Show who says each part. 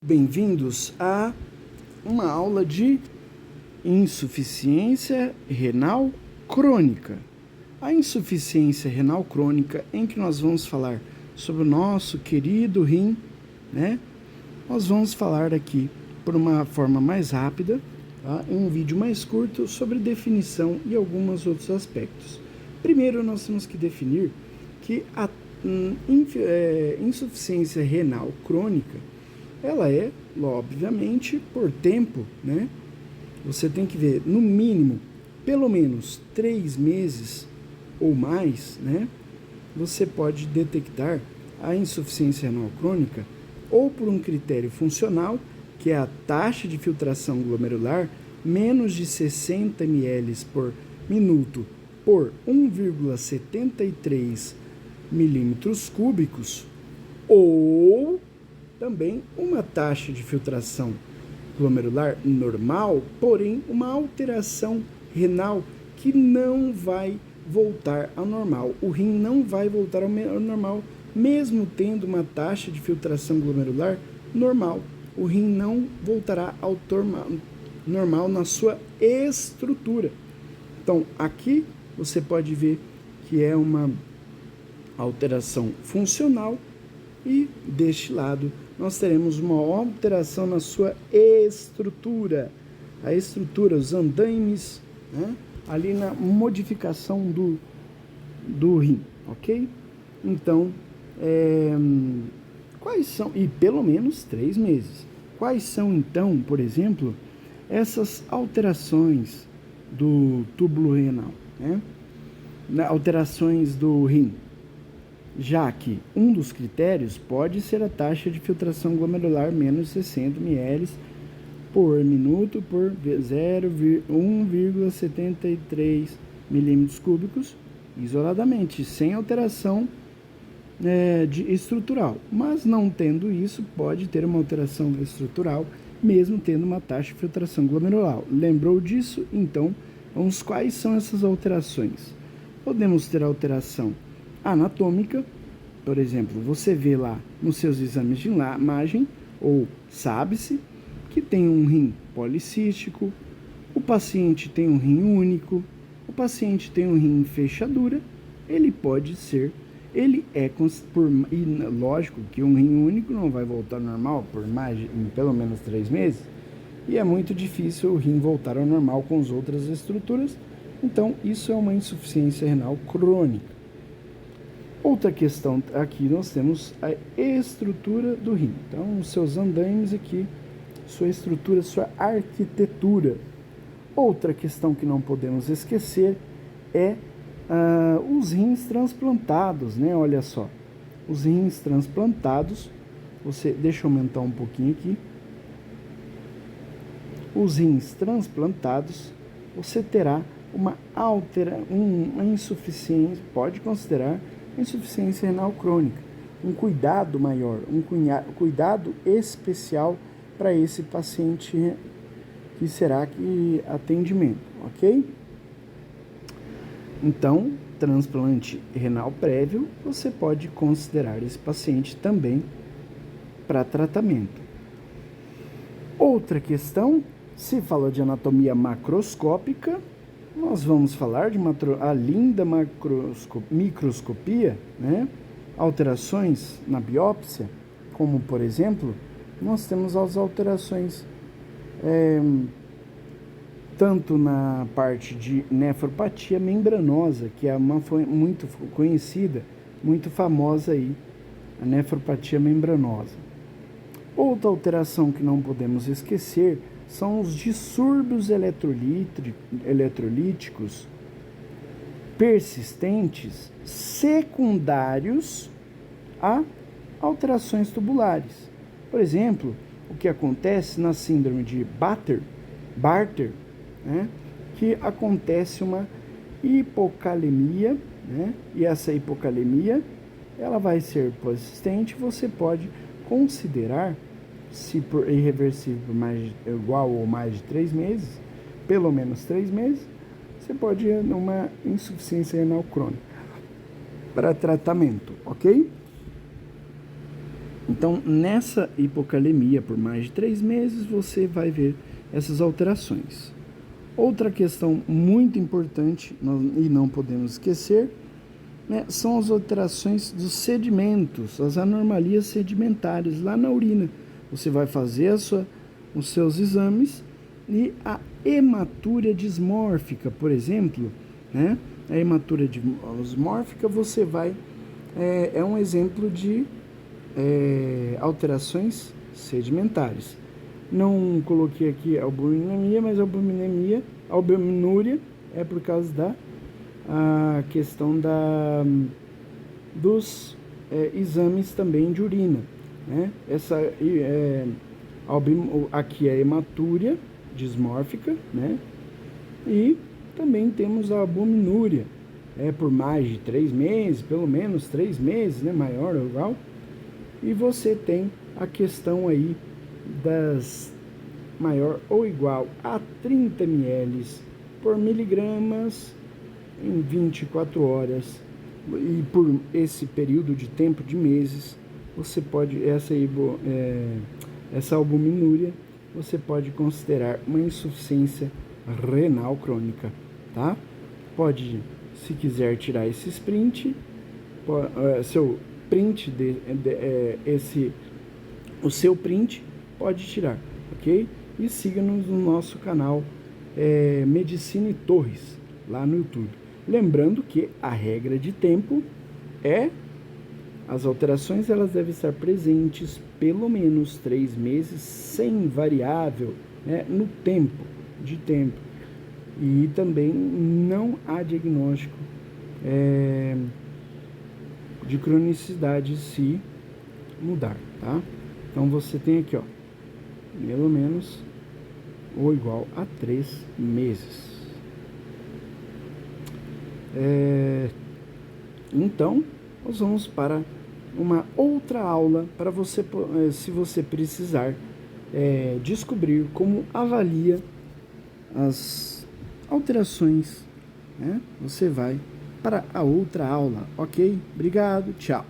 Speaker 1: Bem-vindos a uma aula de insuficiência renal crônica. A insuficiência renal crônica, em que nós vamos falar sobre o nosso querido rim, né? Nós vamos falar aqui por uma forma mais rápida, tá? Em um vídeo mais curto, sobre definição e alguns outros aspectos. Primeiro, nós temos que definir que a insuficiência renal crônica, ela é, obviamente, por tempo, né? Você tem que ver, no mínimo, pelo menos 3 meses ou mais, né? Você pode detectar a insuficiência renal crônica ou por um critério funcional, que é a taxa de filtração glomerular menos de 60 ml por minuto por 1,73 milímetros cúbicos, ou também uma taxa de filtração glomerular normal, porém uma alteração renal que não vai voltar ao normal. O rim não vai voltar ao normal, mesmo tendo uma taxa de filtração glomerular normal. O rim não voltará ao normal na sua estrutura. Então, aqui você pode ver que é uma alteração funcional e deste lado nós teremos uma alteração na sua estrutura. A estrutura, os andaimes, né? Ali na modificação do rim, ok? Então, quais são, e pelo menos 3 meses, quais são então, por exemplo, essas alterações do túbulo renal, né? Alterações do rim? Já que um dos critérios pode ser a taxa de filtração glomerular menos 60 ml por minuto por 1,73 milímetros cúbicos, isoladamente, sem alteração estrutural. Mas não tendo isso, pode ter uma alteração estrutural, mesmo tendo uma taxa de filtração glomerular. Lembrou disso? Então, quais são essas alterações? Podemos ter alteração anatômica, por exemplo, você vê lá nos seus exames de imagem, ou sabe-se, que tem um rim policístico, o paciente tem um rim único, o paciente tem um rim em fechadura, ele pode ser, lógico que um rim único não vai voltar ao normal por pelo menos 3 meses, e é muito difícil o rim voltar ao normal com as outras estruturas, então isso é uma insuficiência renal crônica. Outra questão, aqui nós temos a estrutura do rim. Então, os seus andaimes aqui, sua estrutura, sua arquitetura. Outra questão que não podemos esquecer é os rins transplantados, né? Olha só, os rins transplantados, deixa eu aumentar um pouquinho aqui. Os rins transplantados, você terá uma insuficiência, pode considerar insuficiência renal crônica, um cuidado maior, cuidado especial para esse paciente que será que atendimento, ok? Então, transplante renal prévio, você pode considerar esse paciente também para tratamento. Outra questão, se fala de anatomia macroscópica, nós vamos falar de a linda microscopia, né? Alterações na biópsia, como por exemplo, nós temos as alterações tanto na parte de nefropatia membranosa, que é muito conhecida, muito famosa aí, a nefropatia membranosa. Outra alteração que não podemos esquecer são os distúrbios eletrolíticos persistentes secundários a alterações tubulares. Por exemplo, o que acontece na síndrome de Bartter, né, que acontece uma hipocalemia, né, e essa hipocalemia ela vai ser persistente, você pode considerar, se por irreversível igual ou mais de 3 meses, pelo menos 3 meses, você pode ir numa insuficiência renal crônica para tratamento, ok? Então, nessa hipocalemia por mais de 3 meses, você vai ver essas alterações. Outra questão muito importante, e não podemos esquecer, né, são as alterações dos sedimentos, as anomalias sedimentares lá na urina. Você vai fazer os seus exames e a hematúria dismórfica, por exemplo, né? A hematúria dismórfica você vai é um exemplo de alterações sedimentares. Não coloquei aqui albuminemia, mas albuminúria é por causa da questão dos exames também de urina, né? Aqui é a hematúria dismórfica, né? E também temos a albuminúria, por mais de 3 meses, pelo menos 3 meses, né? Maior ou igual. E você tem a questão aí das maior ou igual a 30 ml por miligramas em 24 horas. E por esse período de tempo de meses, você pode, essa albuminúria, você pode considerar uma insuficiência renal crônica, tá? Pode, se quiser tirar esse print, seu print o seu print pode tirar, ok? E siga-nos no nosso canal Medicine Torres, lá no YouTube. Lembrando que a regra de tempo as alterações elas devem estar presentes pelo menos 3 meses, sem variável, né, no tempo. E também não há diagnóstico de cronicidade se mudar, tá? Então você tem aqui, ó, pelo menos ou igual a 3 meses. Então, nós vamos para uma outra aula para você, se você precisar descobrir como avalia as alterações, né? Você vai para a outra aula, ok? Obrigado, tchau.